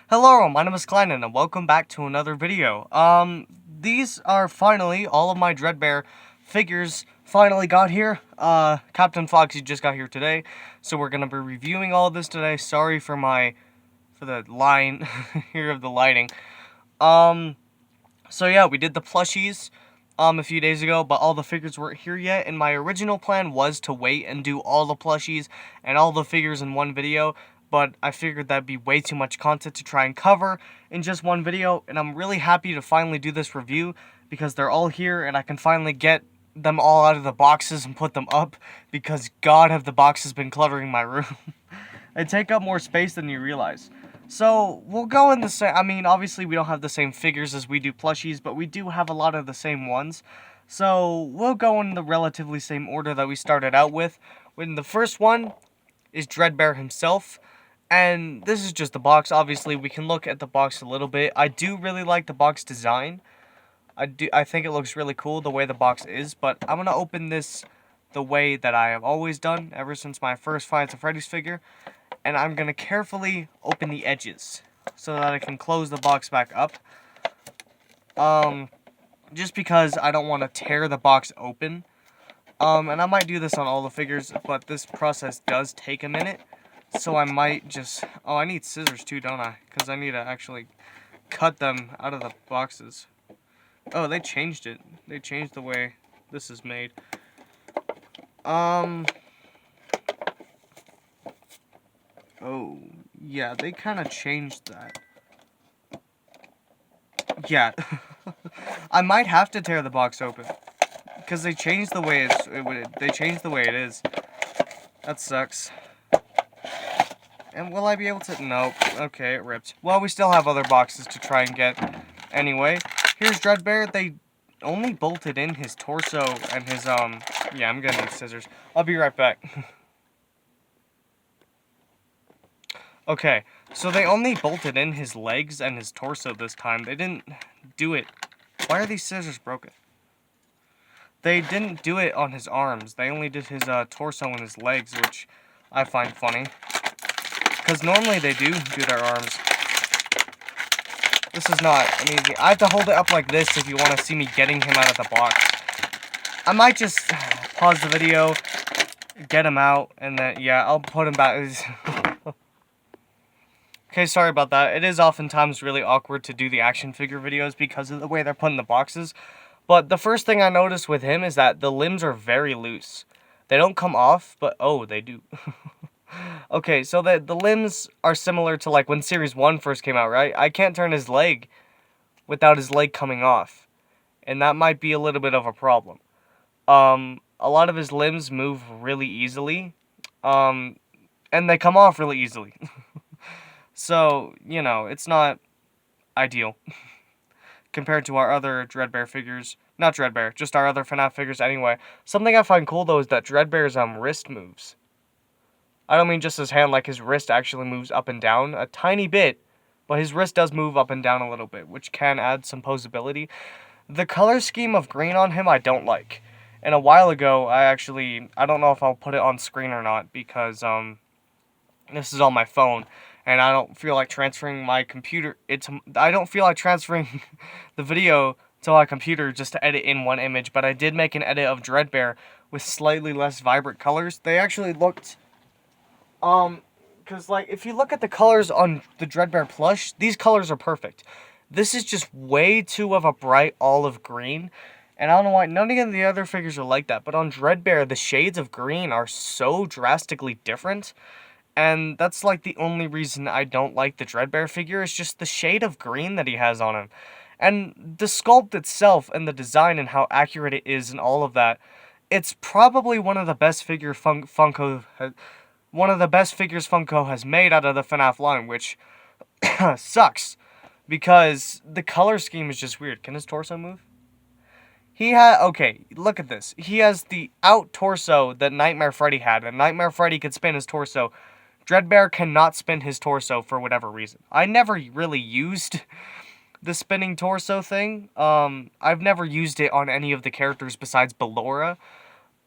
Hello, my name is Kleinen, and welcome back to another video. These are finally, all of my Dreadbear figures finally got here. Captain Foxy just got here today, so we're gonna be reviewing all of this today. Sorry for the line here of the lighting. So yeah, we did the plushies, a few days ago, but all the figures weren't here yet, and my original plan was to wait and do all the plushies and all the figures in one video, but I figured that'd be way too much content to try and cover in just one video, and I'm really happy to finally do this review, because they're all here, and I can finally get them all out of the boxes and put them up, because God have the boxes been cluttering my room. They take up more space than you realize. So, we'll go in the same, I mean, obviously we don't have the same figures as we do plushies, but we do have a lot of the same ones. So, we'll go in the relatively same order that we started out with. When the first one is Dreadbear himself, and this is just the box. Obviously, we can look at the box a little bit. I do really like the box design. I think it looks really cool the way the box is, but I'm going to open this the way that I have always done ever since my first Five Nights at Freddy's figure. And I'm going to carefully open the edges so that I can close the box back up. Just because I don't want to tear the box open. And I might do this on all the figures, but this process does take a minute. So I might just... Oh, I need scissors too, don't I? Because I need to actually cut them out of the boxes. Oh, they changed it. They changed the way this is made. Oh, yeah, they kind of changed that. Yeah. I might have to tear the box open. Because they changed the way they changed the way it is. That sucks. And will I be able to... Nope. Okay, it ripped. Well, we still have other boxes to try and get. Anyway, here's Dreadbear. They only bolted in his torso and his, Yeah, I'm gonna need scissors. I'll be right back. Okay, so they only bolted in his legs and his torso this time. They didn't do it... Why are these scissors broken? They didn't do it on his arms. They only did his, torso and his legs, which I find funny. Because normally they do their arms. This is not amazing. I have to hold it up like this if you want to see me getting him out of the box. I might just pause the video, get him out, and then, yeah, I'll put him back. Okay, sorry about that. It is oftentimes really awkward to do the action figure videos because of the way they're put in the boxes. But the first thing I noticed with him is that the limbs are very loose. They don't come off, but oh, they do. Okay, so the limbs are similar to like when Series 1 first came out, right? I can't turn his leg without his leg coming off. And that might be a little bit of a problem. A lot of his limbs move really easily. And they come off really easily. So, you know, it's not ideal compared to our other Dreadbear figures. Not Dreadbear, just our other FNaF figures anyway. Something I find cool, though, is that Dreadbear's wrist moves. I don't mean just his hand, like his wrist actually moves up and down a tiny bit, but his wrist does move up and down a little bit, which can add some posability. The color scheme of green on him I don't like. And a while ago, I don't know if I'll put it on screen or not, because, this is on my phone. And I don't feel like transferring my computer. I don't feel like transferring the video to my computer just to edit in one image. But I did make an edit of Dreadbear with slightly less vibrant colors. They actually looked, because like if you look at the colors on the Dreadbear plush, these colors are perfect. This is just way too of a bright olive green. And I don't know why none of the other figures are like that. But on Dreadbear, the shades of green are so drastically different. And that's like the only reason I don't like the Dreadbear figure, is just the shade of green that he has on him. And the sculpt itself and the design and how accurate it is and all of that, it's probably one of the best figures Funko has made out of the FNaF line, which sucks because the color scheme is just weird. Can his torso move? Okay, look at this. He has the out torso that Nightmare Freddy had, and Nightmare Freddy could spin his torso. Dreadbear cannot spin his torso for whatever reason. I never really used the spinning torso thing. I've never used it on any of the characters besides Ballora.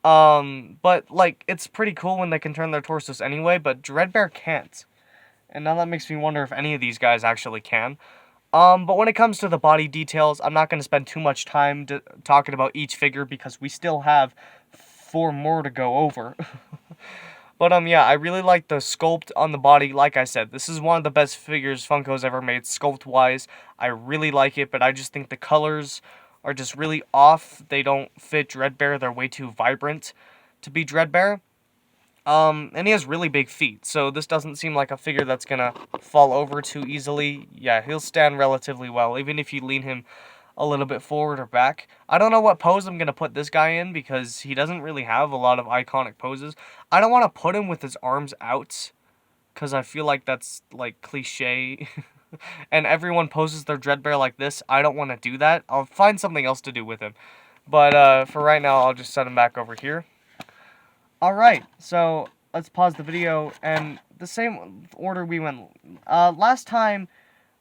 But, like, it's pretty cool when they can turn their torsos anyway, but Dreadbear can't. And now that makes me wonder if any of these guys actually can. But when it comes to the body details, I'm not going to spend too much time talking about each figure because we still have 4 more to go over. But, yeah, I really like the sculpt on the body. Like I said, this is one of the best figures Funko's ever made, sculpt-wise. I really like it, but I just think the colors are just really off. They don't fit Dreadbear. They're way too vibrant to be Dreadbear. And he has really big feet, so this doesn't seem like a figure that's gonna fall over too easily. Yeah, he'll stand relatively well, even if you lean him a little bit forward or back. I don't know what pose I'm going to put this guy in because he doesn't really have a lot of iconic poses. I don't want to put him with his arms out because I feel like that's like cliche. And everyone poses their Dreadbear like this. I don't want to do that. I'll find something else to do with him. But for right now, I'll just set him back over here. Alright, so let's pause the video. And the same order we went. Last time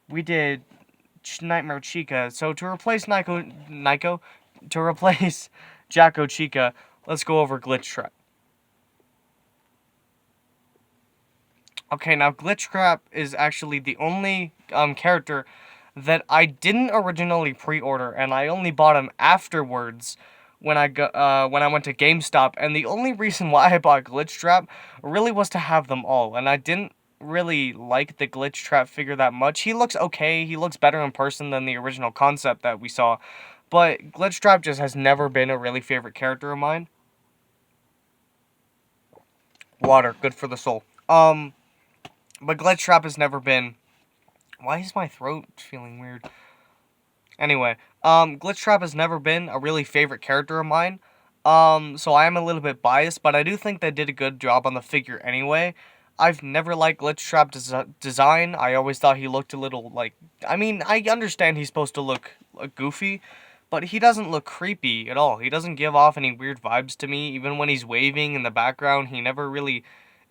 we did Nightmare Chica. So to replace to replace Jacko Chica, let's go over Glitchtrap. Okay, now Glitchtrap is actually the only character that I didn't originally pre-order, and I only bought him afterwards when I went to GameStop. And the only reason why I bought Glitchtrap really was to have them all, and I didn't really like the Glitchtrap figure that much. He looks okay. He looks better in person than the original concept that we saw. But Glitchtrap just has never been a really favorite character of mine. Water, good for the soul. But Glitchtrap has never been... Why is my throat feeling weird? Anyway, Glitchtrap has never been a really favorite character of mine. So I am a little bit biased, but I do think they did a good job on the figure anyway. I've never liked Glitchtrap's design. I always thought he looked a little like... I mean, I understand he's supposed to look goofy, but he doesn't look creepy at all. He doesn't give off any weird vibes to me. Even when he's waving in the background, he never really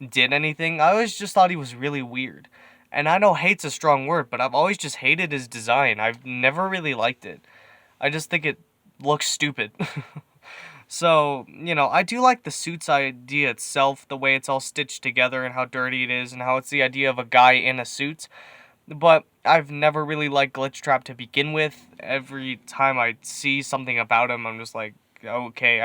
did anything. I always just thought he was really weird. And I know hate's a strong word, but I've always just hated his design. I've never really liked it. I just think it looks stupid. So, you know, I do like the suit's idea itself, the way it's all stitched together and how dirty it is and how it's the idea of a guy in a suit. But I've never really liked Glitchtrap to begin with. Every time I see something about him, I'm just like, okay,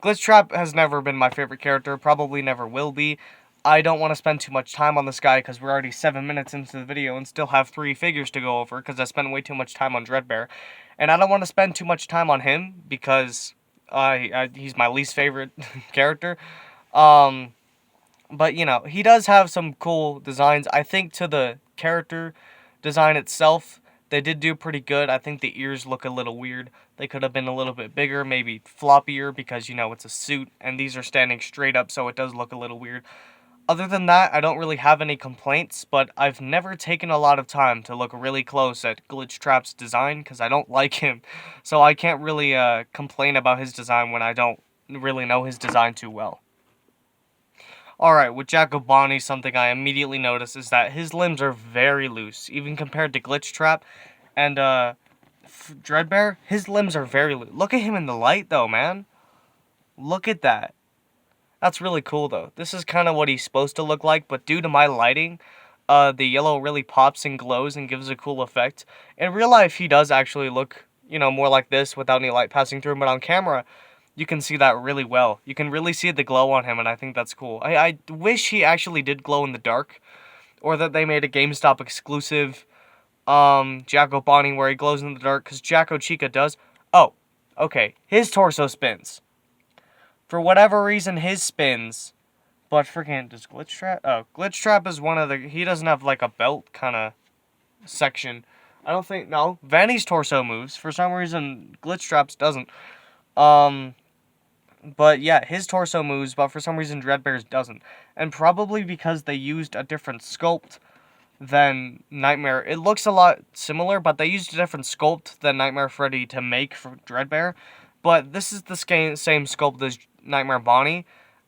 Glitchtrap has never been my favorite character, probably never will be. I don't want to spend too much time on this guy because we're already 7 minutes into the video and still have 3 figures to go over because I spent way too much time on Dreadbear. And I don't want to spend too much time on him because... he's my least favorite character. But, you know, he does have some cool designs. I think to the character design itself, they did do pretty good. I think the ears look a little weird. They could have been a little bit bigger, maybe floppier, because, you know, it's a suit, and these are standing straight up, so it does look a little weird. Other than that, I don't really have any complaints, but I've never taken a lot of time to look really close at Glitchtrap's design, because I don't like him. So I can't really complain about his design when I don't really know his design too well. Alright, with Jacko Bonnie, something I immediately notice is that his limbs are very loose, even compared to Glitchtrap. And Dreadbear, his limbs are very loose. Look at him in the light, though, man. Look at that. That's really cool, though. This is kind of what he's supposed to look like, but due to my lighting, the yellow really pops and glows and gives a cool effect. In real life, he does actually look, you know, more like this without any light passing through him, but on camera, you can see that really well. You can really see the glow on him, and I think that's cool. I wish he actually did glow in the dark, or that they made a GameStop exclusive Jacko Bonnie where he glows in the dark, because Jacko Chica does. Oh, okay, his torso spins. For whatever reason, his spins, but freaking, does Glitchtrap? Oh, Glitchtrap is one of the, he doesn't have like a belt kind of section. I don't think, no, Vanny's torso moves. For some reason, Glitchtrap's doesn't. But yeah, his torso moves, but for some reason, Dreadbear's doesn't. And probably because they used a different sculpt than Nightmare. It looks a lot similar, but they used a different sculpt than Nightmare Freddy to make for Dreadbear. But this is the same sculpt as Nightmare Bonnie,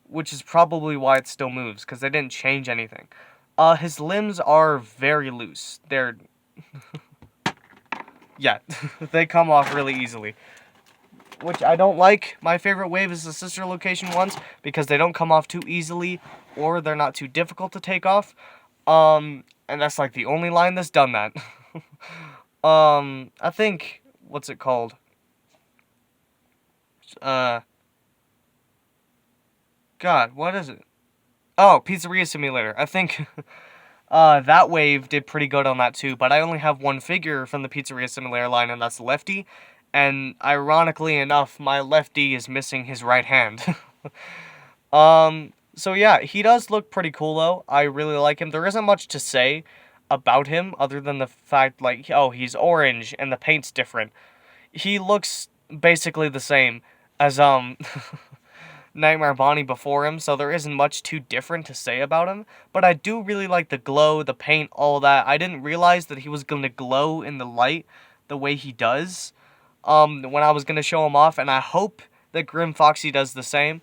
which is probably why it still moves, because they didn't change anything. His limbs are very loose. They're... yeah, they come off really easily. Which I don't like. My favorite wave is the sister location ones, because they don't come off too easily, or they're not too difficult to take off. And that's like the only line that's done that. I think, what's it called? God, what is it? Oh, Pizzeria Simulator. I think that wave did pretty good on that too, but I only have one figure from the Pizzeria Simulator line, and that's Lefty. And ironically enough, my Lefty is missing his right hand. So yeah, he does look pretty cool though. I really like him. There isn't much to say about him other than the fact, like, oh, he's orange and the paint's different. He looks basically the same as, Nightmare Bonnie before him, so there isn't much too different to say about him. But I do really like the glow, the paint, all that. I didn't realize that he was going to glow in the light the way he does when I was going to show him off, and I hope that Grim Foxy does the same.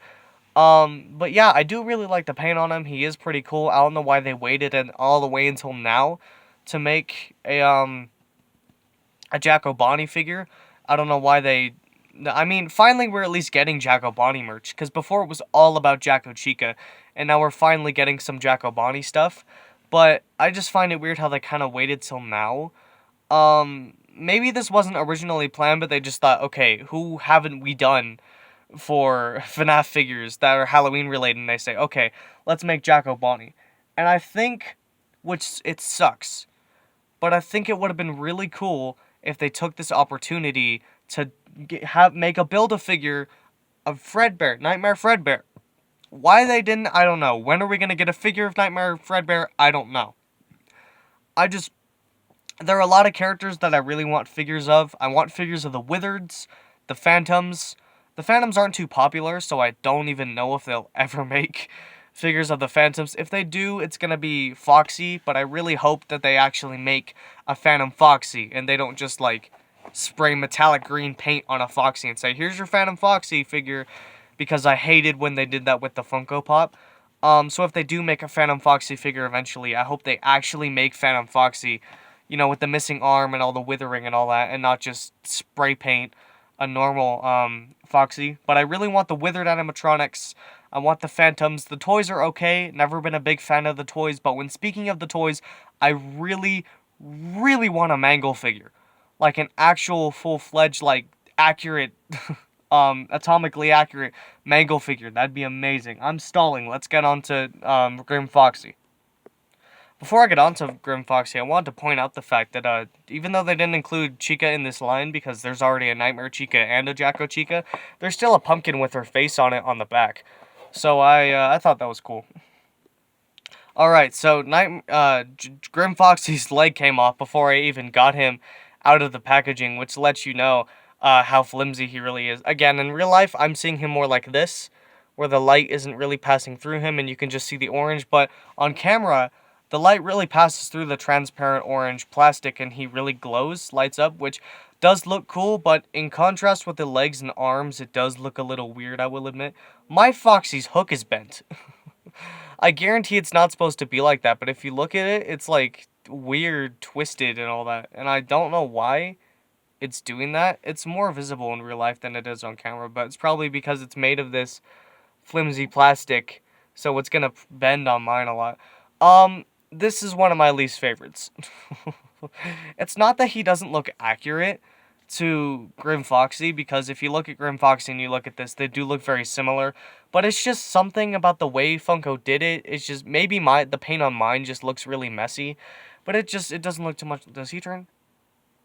But yeah, I do really like the paint on him. He is pretty cool. I don't know why they waited all the way until now to make a Jack O'Bonnie figure. I don't know why they... I mean, finally we're at least getting Jack O'Bonnie merch, because before it was all about Jack O'Chica, and now we're finally getting some Jack O'Bonnie stuff. But I just find it weird how they kind of waited till now. Maybe this wasn't originally planned, but they just thought, okay, who haven't we done for FNaF figures that are Halloween related, and they say, okay, let's make Jack O'Bonnie. And I think, which it sucks, but I think it would have been really cool if they took this opportunity to make a Build-A-Figure of Fredbear, Nightmare Fredbear. Why they didn't, I don't know. When are we going to get a figure of Nightmare Fredbear? I don't know. There are a lot of characters that I really want figures of. I want figures of the Wizards, the Phantoms. The Phantoms aren't too popular, so I don't even know if they'll ever make figures of the Phantoms. If they do, it's going to be Foxy, but I really hope that they actually make a Phantom Foxy, and they don't just, like, spray metallic green paint on a Foxy and say, here's your Phantom Foxy figure, because I hated when they did that with the Funko Pop. So if they do make a Phantom Foxy figure eventually, I hope they actually make Phantom Foxy, you know, with the missing arm and all the withering and all that, and not just spray paint a normal Foxy. But I really want the withered animatronics. I want the Phantoms. The toys are okay. Never been a big fan of the toys, but when speaking of the toys, I really, really want a Mangle figure. Like an actual full-fledged, like, accurate, atomically accurate Mangle figure. That'd be amazing. I'm stalling. Let's get on to Grim Foxy. Before I get on to Grim Foxy, I wanted to point out the fact that even though they didn't include Chica in this line because there's already a Nightmare Chica and a Jack O'Chica, there's still a pumpkin with her face on it on the back. So I thought that was cool. Alright, so Grim Foxy's leg came off before I even got him out of the packaging, which lets you know how flimsy he really is. Again, in real life, I'm seeing him more like this, where the light isn't really passing through him and you can just see the orange, but on camera, the light really passes through the transparent orange plastic and he really glows, lights up, which does look cool, but in contrast with the legs and arms, it does look a little weird, I will admit. My Foxy's hook is bent. I guarantee it's not supposed to be like that, but if you look at it, it's like weird, twisted, and all that. And I don't know why it's doing that. It's more visible in real life than it is on camera, but it's probably because it's made of this flimsy plastic, so it's gonna bend on mine a lot. This is one of my least favorites. It's not that he doesn't look accurate to Grim Foxy, because if you look at Grim Foxy and you look at this, they do look very similar, but it's just something about the way Funko did it. It's just, maybe the paint on mine just looks really messy, but it doesn't look too much. Does he turn?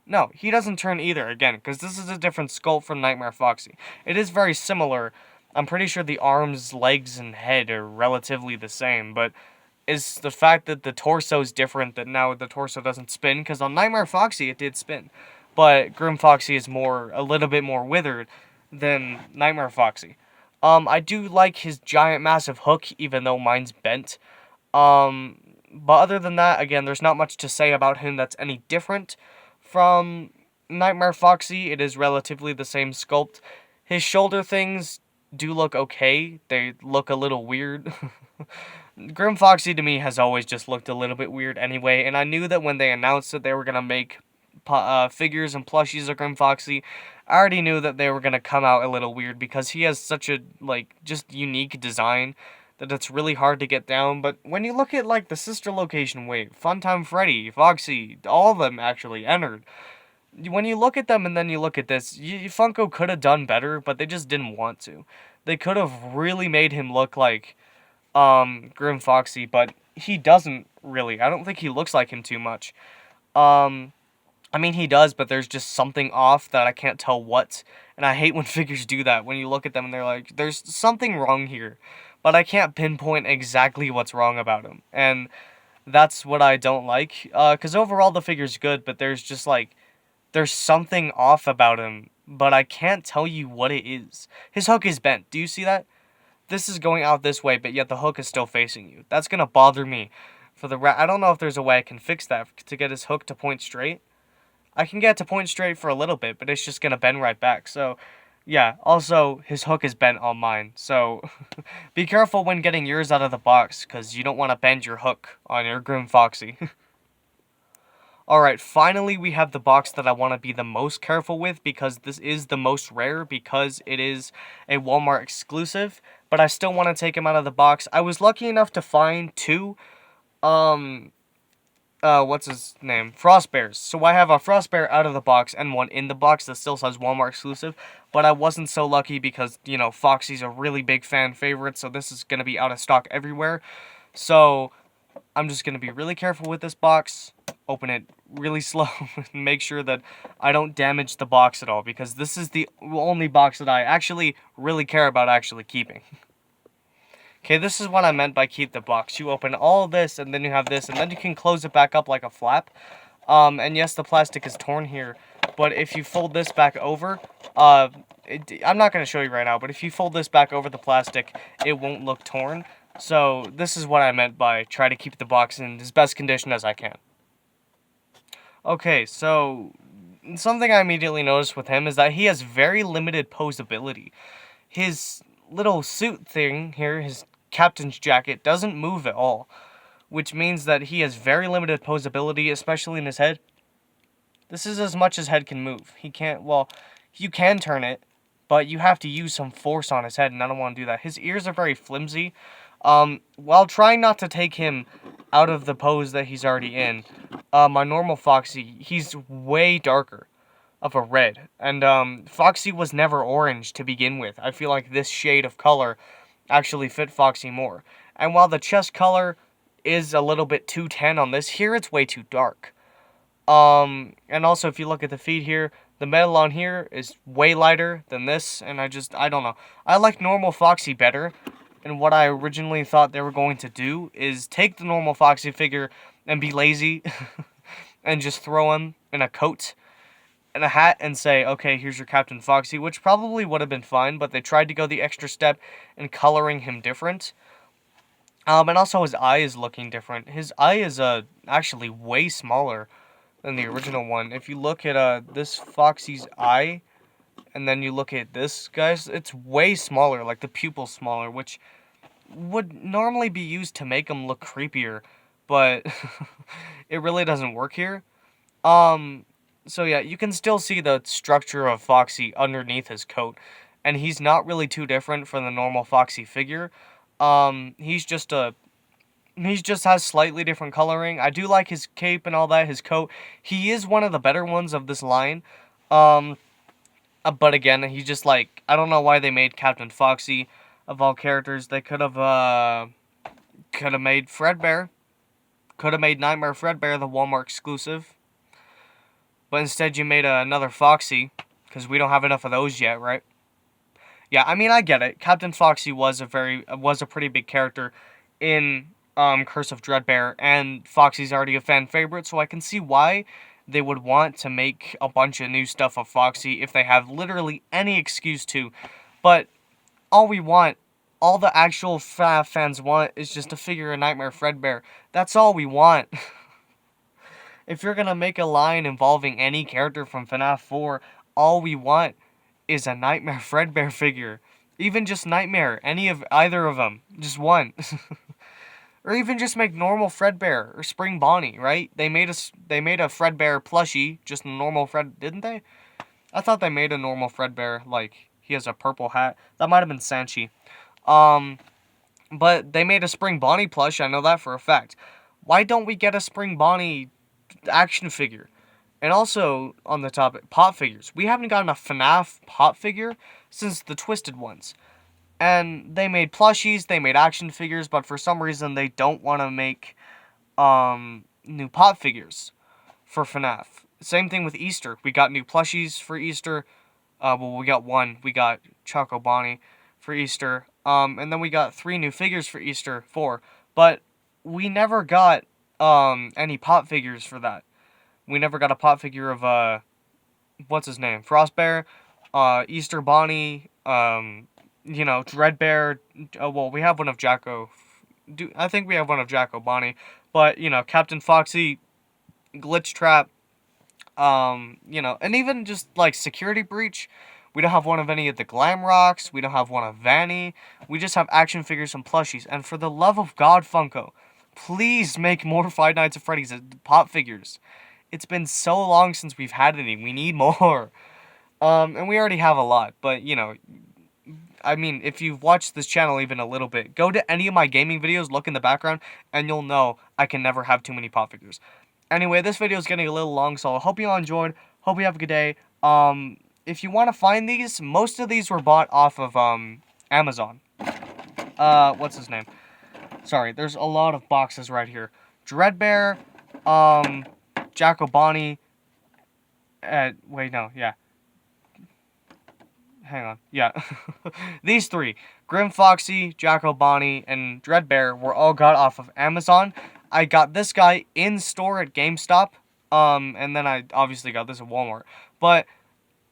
No, he doesn't turn either, again, because this is a different sculpt from Nightmare Foxy. It is very similar. I'm pretty sure the arms, legs, and head are relatively the same, but is the fact that the torso is different, that now the torso doesn't spin, because on Nightmare Foxy it did spin. But Grim Foxy is a little bit more withered than Nightmare Foxy. I do like his giant massive hook, even though mine's bent. But other than that, again, there's not much to say about him that's any different from Nightmare Foxy. It is relatively the same sculpt. His shoulder things do look okay. They look a little weird. Grim Foxy to me has always just looked a little bit weird anyway, and I knew that when they announced that they were going to make figures and plushies of Grim Foxy, I already knew that they were going to come out a little weird because he has such a, like, just unique design that it's really hard to get down. But when you look at, like, the sister location wave, Funtime Freddy, Foxy, all of them actually entered. When you look at them and then you look at this, Funko could have done better, but they just didn't want to. They could have really made him look like Grim Foxy, but he doesn't really. I don't think he looks like him too much. I mean, he does, but there's just something off that I can't tell what. And I hate when figures do that. When you look at them and they're like, there's something wrong here. But I can't pinpoint exactly what's wrong about him. And that's what I don't like. Because overall the figure's good, but there's just like, there's something off about him. But I can't tell you what it is. His hook is bent. Do you see that? This is going out this way, but yet the hook is still facing you. That's going to bother me. I don't know if there's a way I can fix that to get his hook to point straight. I can get to point straight for a little bit, but it's just going to bend right back. So, yeah. Also, his hook is bent on mine. So, be careful when getting yours out of the box, because you don't want to bend your hook on your Grim Foxy. Alright, finally we have the box that I want to be the most careful with, because this is the most rare, because it is a Walmart exclusive, but I still want to take him out of the box. I was lucky enough to find two, what's his name? Frost Bears. So I have a Frost Bear out of the box and one in the box that still says Walmart exclusive, but I wasn't so lucky because, you know, Foxy's a really big fan favorite, so this is going to be out of stock everywhere. So I'm just going to be really careful with this box, open it really slow, and make sure that I don't damage the box at all, because this is the only box that I actually really care about actually keeping. Okay, this is what I meant by keep the box. You open all this, and then you have this, and then you can close it back up like a flap. And yes, the plastic is torn here, but if you fold this back over, I'm not going to show you right now, but if you fold this back over the plastic, it won't look torn. So this is what I meant by try to keep the box in as best condition as I can. Okay, so something I immediately noticed with him is that he has very limited posability. His little suit thing here, his captain's jacket, doesn't move at all, which means that he has very limited posability, especially in his head. This is as much as head can move. He can't, well, you can turn it, but you have to use some force on his head, and I don't want to do that. His ears are very flimsy. While trying not to take him out of the pose that he's already in, my normal Foxy, he's way darker of a red. And Foxy was never orange to begin with. I feel like this shade of color actually fit Foxy more. And while the chest color is a little bit too tan on this, here it's way too dark. And also if you look at the feet here, the metal on here is way lighter than this, and I don't know. I like normal Foxy better. And what I originally thought they were going to do is take the normal Foxy figure and be lazy and just throw him in a coat and a hat and say, okay, here's your Captain Foxy, which probably would have been fine, but they tried to go the extra step in coloring him different. And also his eye is looking different. His eye is actually way smaller than the original one. If you look at this Foxy's eye, and then you look at this, guys, it's way smaller, like the pupil's smaller, which would normally be used to make them look creepier, but it really doesn't work here. So yeah, you can still see the structure of Foxy underneath his coat, and he's not really too different from the normal Foxy figure. He just has slightly different coloring. I do like his cape and all that, his coat. He is one of the better ones of this line. But again, he's just like, I don't know why they made Captain Foxy of all characters. They could have made Fredbear. Could have made Nightmare Fredbear the Walmart exclusive. But instead you made another Foxy, because we don't have enough of those yet, right? Yeah, I mean, I get it. Captain Foxy was a pretty big character in Curse of Dreadbear, and Foxy's already a fan favorite, so I can see why they would want to make a bunch of new stuff of Foxy if they have literally any excuse to. But all the actual FNaF fans want, is just to figure a Nightmare Fredbear. That's all we want. If you're gonna make a line involving any character from FNaF 4, all we want is a Nightmare Fredbear figure. Even just Nightmare, either of them, just one. Or even just make normal Fredbear or Spring Bonnie, right? They made a Fredbear plushie, just a normal Fred, didn't they? I thought they made a normal Fredbear, like he has a purple hat. That might have been Sanchi. But they made a Spring Bonnie plush, I know that for a fact. Why don't we get a Spring Bonnie action figure? And also, on the topic, pop figures. We haven't gotten a FNaF pop figure since the Twisted ones. And they made plushies, they made action figures, but for some reason they don't want to make new pop figures for FNaF. Same thing with Easter. We got new plushies for Easter. Well, we got one. We got Choco Bonnie for Easter. And then we got 3 new figures for Easter, 4. But we never got any pop figures for that. We never got a pop figure of what's his name? Frostbear, Easter Bonnie, Dreadbear. Well, we have one of Jacko. I think we have one of Jacko Bonnie. But, Captain Foxy, Glitchtrap, and even just, like, Security Breach. We don't have one of any of the Glam Rocks. We don't have one of Vanny. We just have action figures and plushies. And for the love of God, Funko, please make more Five Nights at Freddy's pop figures. It's been so long since we've had any. We need more. And we already have a lot. But, I mean, if you've watched this channel even a little bit, go to any of my gaming videos, look in the background, and you'll know I can never have too many pop figures. Anyway, this video is getting a little long, so I hope you all enjoyed. Hope you have a good day. If you want to find these, most of these were bought off of, Amazon. What's his name? Sorry, there's a lot of boxes right here. Dreadbear, Jacko Bonnie, wait, no, yeah. Hang on, yeah. These 3, Grim Foxy, Jacko Bonnie, and Dreadbear were all got off of Amazon. I got this guy in store at GameStop, and then I obviously got this at Walmart. But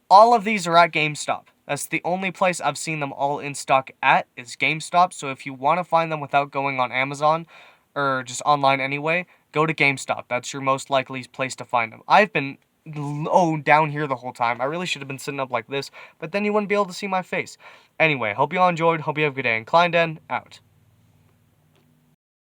all of these are at GameStop. That's the only place I've seen them all in stock at is GameStop. So if you want to find them without going on Amazon, or just online anyway, go to GameStop. That's your most likely place to find them. I've been down here the whole time. I really should have been sitting up like this, but then you wouldn't be able to see my face. Anyway, hope you all enjoyed. Hope you have a good day. And Klein Den, out.